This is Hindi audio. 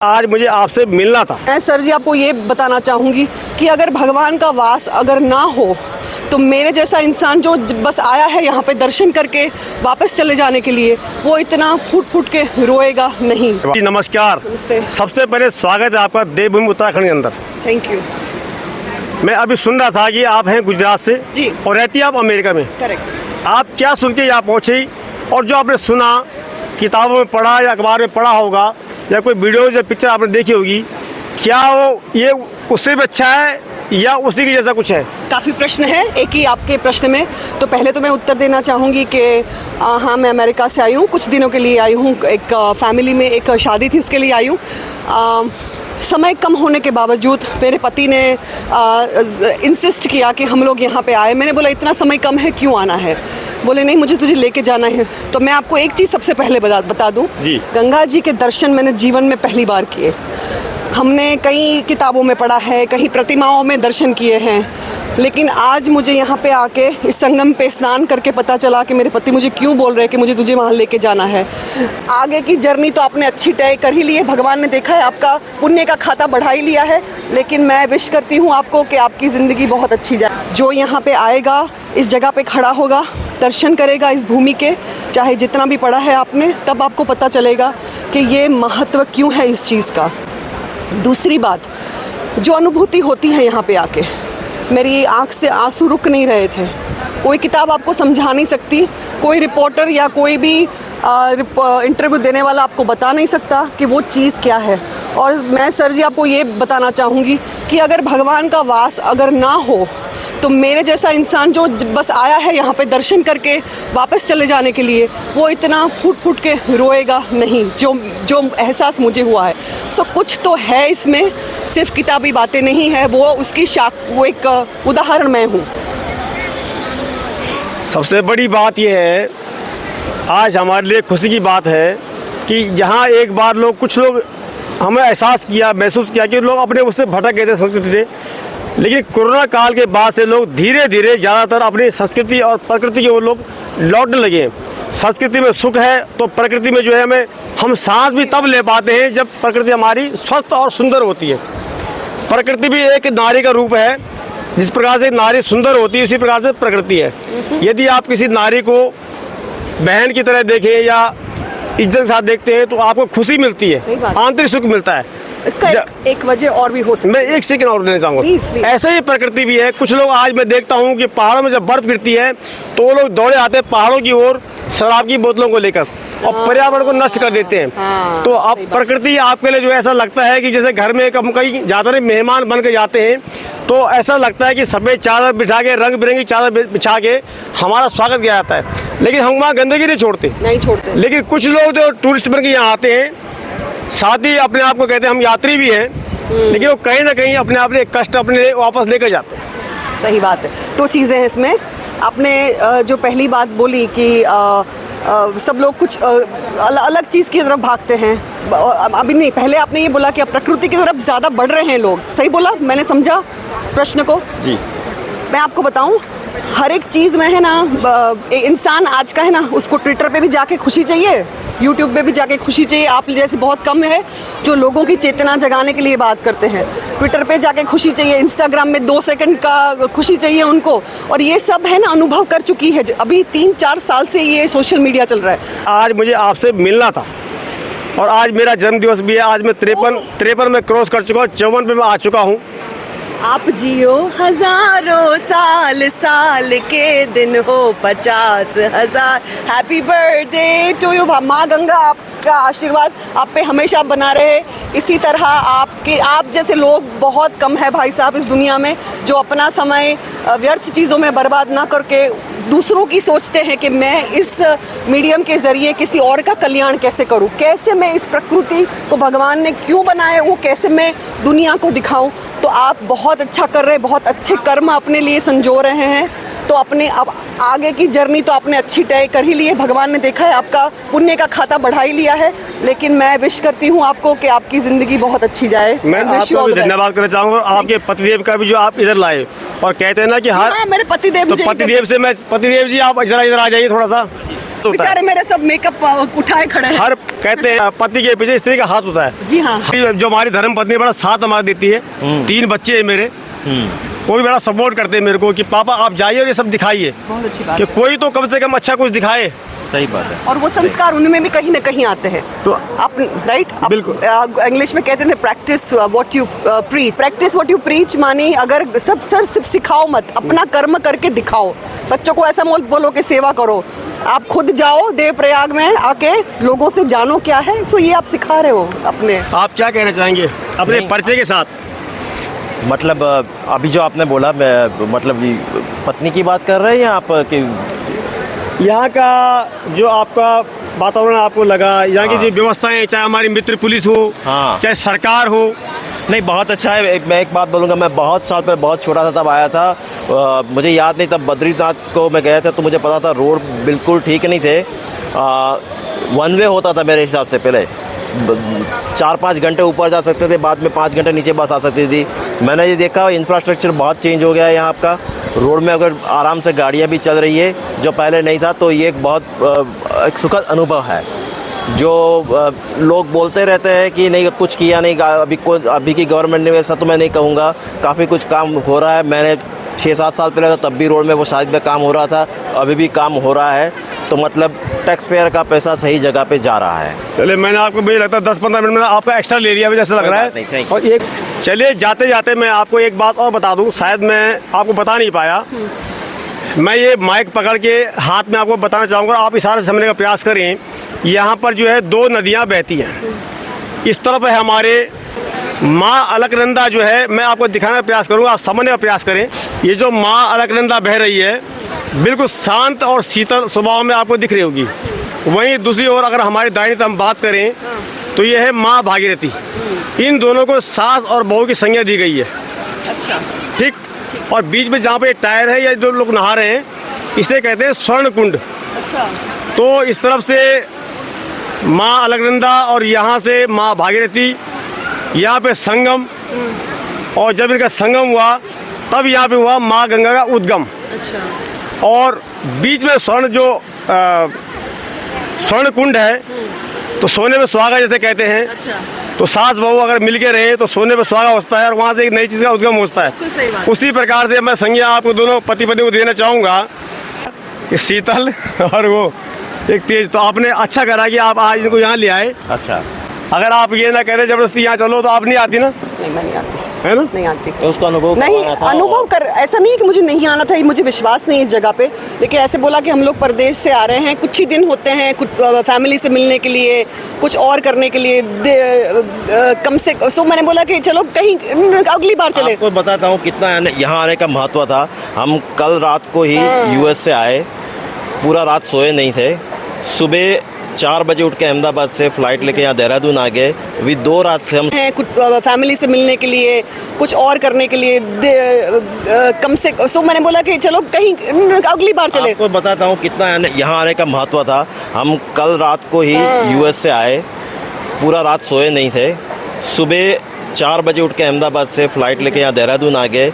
आज मुझे आपसे मिलना था। मैं सर जी आपको ये बताना चाहूँगी कि अगर भगवान का वास अगर ना हो तो मेरे जैसा इंसान जो बस आया है यहाँ पे दर्शन करके वापस चले जाने के लिए, वो इतना फूट फूट के रोएगा नहीं। जी नमस्कार। नमस्ते। सबसे पहले स्वागत है आपका देवभूमि उत्तराखंड के अंदर। Thank you. मैं अभी सुन रहा था कि आप हैं गुजरात से जी। और रहती हैं आप अमेरिका में। करेक्ट। आप क्या सुन के यहाँ पहुँची और जो आपने सुना, किताबों में पढ़ा या अखबार में पढ़ा होगा या कोई वीडियो या पिक्चर आपने देखी होगी, क्या वो ये उससे भी अच्छा है या उसी के जैसा कुछ है? काफ़ी प्रश्न है एक ही आपके प्रश्न में। तो पहले तो मैं उत्तर देना चाहूँगी कि हाँ, मैं अमेरिका से आई हूँ, कुछ दिनों के लिए आई हूँ। एक फैमिली में एक शादी थी, उसके लिए आई हूँ। समय कम होने के बावजूद मेरे पति ने इंसिस्ट किया कि हम लोग यहाँ पे आए। मैंने बोला इतना समय कम है, क्यों आना है? बोले नहीं, मुझे तुझे लेके जाना है। तो मैं आपको एक चीज़ सबसे पहले बता दूँ, गंगा जी के दर्शन मैंने जीवन में पहली बार किए। हमने कई किताबों में पढ़ा है, कहीं प्रतिमाओं में दर्शन किए हैं, लेकिन आज मुझे यहाँ पे आके इस संगम पे स्नान करके पता चला कि मेरे पति मुझे क्यों बोल रहे हैं कि मुझे तुझे वहाँ लेके जाना है। आगे की जर्नी तो आपने अच्छी तय कर ही ली है, भगवान ने देखा है, आपका पुण्य का खाता बढ़ा ही लिया है। लेकिन मैं विश करती हूँ आपको कि आपकी ज़िंदगी बहुत अच्छी जाए। जो यहाँ पे आएगा, इस जगह पे खड़ा होगा, दर्शन करेगा इस भूमि के, चाहे जितना भी पढ़ा है आपने, तब आपको पता चलेगा कि ये महत्व क्यों है इस चीज़ का। दूसरी बात, जो अनुभूति होती है यहाँ पे आके, मेरी आँख से आंसू रुक नहीं रहे थे। कोई किताब आपको समझा नहीं सकती, कोई रिपोर्टर या कोई भी इंटरव्यू देने वाला आपको बता नहीं सकता कि वो चीज़ क्या है। और मैं सर जी आपको ये बताना चाहूँगी कि अगर भगवान का वास अगर ना हो तो मेरे जैसा इंसान जो बस आया है यहाँ पे दर्शन करके वापस चले जाने के लिए, वो इतना फूट फूट के रोएगा नहीं, जो एहसास मुझे हुआ है। सो कुछ तो है इसमें, सिर्फ किताबी बातें नहीं है, वो एक उदाहरण मैं हूँ। सबसे बड़ी बात यह है, आज हमारे लिए खुशी की बात है कि यहाँ एक बार कुछ लोग हमें एहसास किया, महसूस किया कि लोग अपने उससे भटक गए थे, संस्कृति से। लेकिन कोरोना काल के बाद से लोग धीरे धीरे ज़्यादातर अपनी संस्कृति और प्रकृति की ओर लोग लौटने लगे हैं। संस्कृति में सुख है तो प्रकृति में जो है हम सांस भी तब ले पाते हैं जब प्रकृति हमारी स्वस्थ और सुंदर होती है। प्रकृति भी एक नारी का रूप है। जिस प्रकार से नारी सुंदर होती है, उसी प्रकार से प्रकृति है। यदि आप किसी नारी को बहन की तरह देखें या इज्जत के साथ देखते हैं तो आपको खुशी मिलती है, आंतरिक सुख मिलता है। इसका एक वजह और भी हो सकती है। मैं एक सेकंड और देना चाहूँगा। ऐसे ही प्रकृति भी है। कुछ लोग आज मैं देखता हूँ कि पहाड़ों में जब बर्फ गिरती है तो वो लोग दौड़े आते हैं पहाड़ों की ओर शराब की बोतलों को लेकर और पर्यावरण को नष्ट कर देते हैं। तो अब प्रकृति आपके लिए जो ऐसा लगता है कि जैसे घर में हम कहीं ज़्यादातर मेहमान बन के जाते हैं तो ऐसा लगता है कि सफ़ेद चादर बिठा के, रंग बिरंगी चादर बिछा के हमारा स्वागत किया जाता है। लेकिन हम वहाँ गंदगी नहीं छोड़ते। लेकिन कुछ लोग जो टूरिस्ट बन के यहाँ आते हैं, साथ ही अपने आप को कहते हैं हम यात्री भी हैं, लेकिन वो कहीं ना कहीं अपने आप कष्ट अपने वापस लेकर जाते हैं। सही बात है। दो चीज़ें हैं इसमें। आपने जो पहली बात बोली कि सब लोग कुछ अलग चीज़ की तरफ भागते हैं, अभी नहीं, पहले आपने ये बोला कि अब प्रकृति की तरफ ज़्यादा बढ़ रहे हैं लोग। सही बोला, मैंने समझा इस प्रश्न को। जी, मैं आपको बताऊं, हर एक चीज़ में है ना, इंसान आज का है ना, उसको ट्विटर पे भी जाके खुशी चाहिए, यूट्यूब पे भी जाके खुशी चाहिए। आप जैसे बहुत कम है जो लोगों की चेतना जगाने के लिए बात करते हैं। ट्विटर पे जाके खुशी चाहिए, इंस्टाग्राम में 2 सेकंड का खुशी चाहिए उनको। और ये सब है ना, अनुभव कर चुकी है। अभी 3-4 साल से ये सोशल मीडिया चल रहा है। आज मुझे आपसे मिलना था और आज मेरा जन्मदिवस भी है। आज मैं 53 में क्रॉस कर चुका हूँ, 54 पे मैं आ चुका हूँ। आप जियो हजारों साल, साल के दिन हो 50,000। Happy birthday to you. माँ गंगा आपका आशीर्वाद आप पे हमेशा बना रहे। इसी तरह आप जैसे लोग बहुत कम है भाई साहब इस दुनिया में, जो अपना समय व्यर्थ चीज़ों में बर्बाद ना करके दूसरों की सोचते हैं कि मैं इस मीडियम के ज़रिए किसी और का कल्याण कैसे करूं, कैसे मैं इस प्रकृति को भगवान ने क्यों बनाया वो कैसे मैं दुनिया को दिखाऊं। तो आप बहुत अच्छा कर रहे हैं, बहुत अच्छे कर्म अपने लिए संजो रहे हैं। तो अपने अब आगे की जर्नी तो आपने अच्छी तय कर ही ली है, भगवान ने देखा है, आपका पुण्य का खाता बढ़ा ही लिया है। लेकिन मैं विश करती हूँ आपको कि आपकी ज़िंदगी बहुत अच्छी जाए। मैं आपका भी धन्यवाद करना चाहूँगा, आपके पतिदेव का भी जो आप इधर लाए और कहते हैं ना कि हर मेरे पतिदेव, तो पतिदेव से मैं, पतिदेव जी आप इधर आ जाइए थोड़ा सा। है। बेचारे मेरे सब मेकअप उठाए खड़े हैं। हर कहते हैं पति के पीछे स्त्री का हाथ होता है। जी हाँ। जो हमारी धर्म पत्नी बड़ा साथ हमारा देती है। 3 बच्चे हैं मेरे, वो भी बड़ा सपोर्ट करते हैं मेरे को कि पापा आप जाइए और ये सब दिखाइए बहुत अच्छी बात कि है। कोई तो कम से कम अच्छा कुछ दिखाए। सही बात है। और वो संस्कार उनमें भी कहीं ना कहीं आते हैं। तो आप राइट, बिल्कुल। इंग्लिश में कहते हैं practice what you preach. Practice what you preach मानी अगर सब सर सिर्फ सिखाओ मत, अपना कर्म करके दिखाओ। बच्चों को ऐसा मत बोलो कि सेवा करो, आप खुद जाओ देवप्रयाग में आके लोगों से जानो क्या है। तो ये आप सिखा रहे हो अपने। आप क्या कहना चाहेंगे अपने नहीं। परिचय के साथ? मतलब अभी जो आपने बोला, मैं मतलब ये पत्नी की बात कर रहे हैं या आप कि यहाँ का जो आपका वातावरण आपको लगा, यहाँ की जो व्यवस्थाएं, चाहे हमारी मित्र पुलिस हो, हाँ। चाहे सरकार हो? नहीं, बहुत अच्छा है। मैं एक बात बोलूँगा, मैं बहुत साल पहले बहुत छोटा था तब आया था। मुझे याद नहीं, तब बद्रीनाथ को मैं गया था तो मुझे पता था रोड बिल्कुल ठीक नहीं थे। 1 वे होता था मेरे हिसाब से पहले। 4-5 घंटे ऊपर जा सकते थे, बाद में 5 घंटे नीचे बस आ सकती थी। मैंने ये देखा इंफ्रास्ट्रक्चर बहुत चेंज हो गया है यहाँ आपका। रोड में अगर आराम से गाड़ियाँ भी चल रही है जो पहले नहीं था, तो ये एक बहुत एक सुखद अनुभव है। जो लोग बोलते रहते हैं कि नहीं कुछ किया नहीं, अभी की गवर्नमेंट ने, वैसा तो मैं नहीं कहूँगा। काफ़ी कुछ काम हो रहा है। मैंने 6-7 साल पहले तब भी रोड में वो शायद में काम हो रहा था, अभी भी काम हो रहा है। तो मतलब टैक्स पेयर का पैसा सही जगह पे जा रहा है। चलिए, मैंने आपको मुझे लगता है 10-15 मिनट में आपका एक्स्ट्रा ले लिया जैसे लग रहा नहीं, है। thank you। और एक चलिए, जाते जाते मैं आपको एक बात और बता दूं, शायद मैं आपको बता नहीं पाया। मैं ये माइक पकड़ के हाथ में आपको बताना चाहूँगा, आप इशारे से समझने का प्रयास करें। यहाँ पर जो है 2 नदियाँ बहती हैं। इस तरफ है हमारे माँ अलकनंदा, जो है मैं आपको दिखाने का प्रयास करूँगा, आप समझने का प्रयास करें। ये जो माँ अलकनंदा बह रही है बिल्कुल शांत और शीतल स्वभाव में आपको दिख रही होगी। वहीं दूसरी ओर अगर हमारी दाहिनी तरफ हम बात करें तो ये है माँ भागीरथी। इन दोनों को सास और बहू की संज्ञा दी गई है। अच्छा। ठीक। और बीच में जहाँ पे टायर है या जो लोग नहा रहे हैं, इसे कहते हैं स्वर्ण कुंड। अच्छा। तो इस तरफ से माँ अलकनंदा और यहाँ से माँ भागीरथी, यहाँ पे संगम। और जब इनका संगम हुआ तब यहाँ पे हुआ माँ गंगा का उद्गम। अच्छा। और बीच में स्वर्ण कुंड है, तो सोने में सुहागा जैसे कहते हैं। अच्छा। तो सास बहू अगर मिल के रहे तो सोने में सुहागा होता है और वहाँ से एक नई चीज़ का उद्गम होता है। बिल्कुल सही बात। उसी प्रकार से मैं संज्ञा आपको दोनों पति पत्नी को देना चाहूँगा कि शीतल और वो एक तेज। तो आपने अच्छा करा कि आप आज इनको यहाँ ले आए। अच्छा, अगर आप ये ना कहते जबरदस्ती यहाँ चलो तो आप नहीं आती ना, नहीं, मैं नहीं आती, है ना? नहीं आती। तो उसका अनुभव नहीं, करवाना था। अनुभव कर, ऐसा नहीं है कि मुझे नहीं आना था, ये मुझे विश्वास नहीं है इस जगह पे। लेकिन ऐसे बोला कि हम लोग परदेश से आ रहे हैं, कुछ ही दिन होते हैं, कुछ फैमिली से मिलने के लिए, कुछ और करने के लिए, कम से सो मैंने बोला कि चलो कहीं अगली बार चले। आपको बताता हूँ कितना यहाँ आने का महत्व था। हम कल रात को ही यूएस से आए, पूरा रात सोए नहीं थे। सुबह 4 बजे उठ के अहमदाबाद से फ्लाइट लेके यहाँ देहरादून आ गए। अभी 2 रात से हम हैं, कुछ फैमिली से मिलने के लिए, कुछ और करने के लिए, कम से सो मैंने बोला कि चलो कहीं अगली बार चले। आपको बताता हूँ कितना यहाँ आने का महत्व था। हम कल रात को ही यूएस से आए, पूरा रात सोए नहीं थे। सुबह 4 बजे उठ के अहमदाबाद से फ्लाइट लेके यहाँ देहरादून आ गए।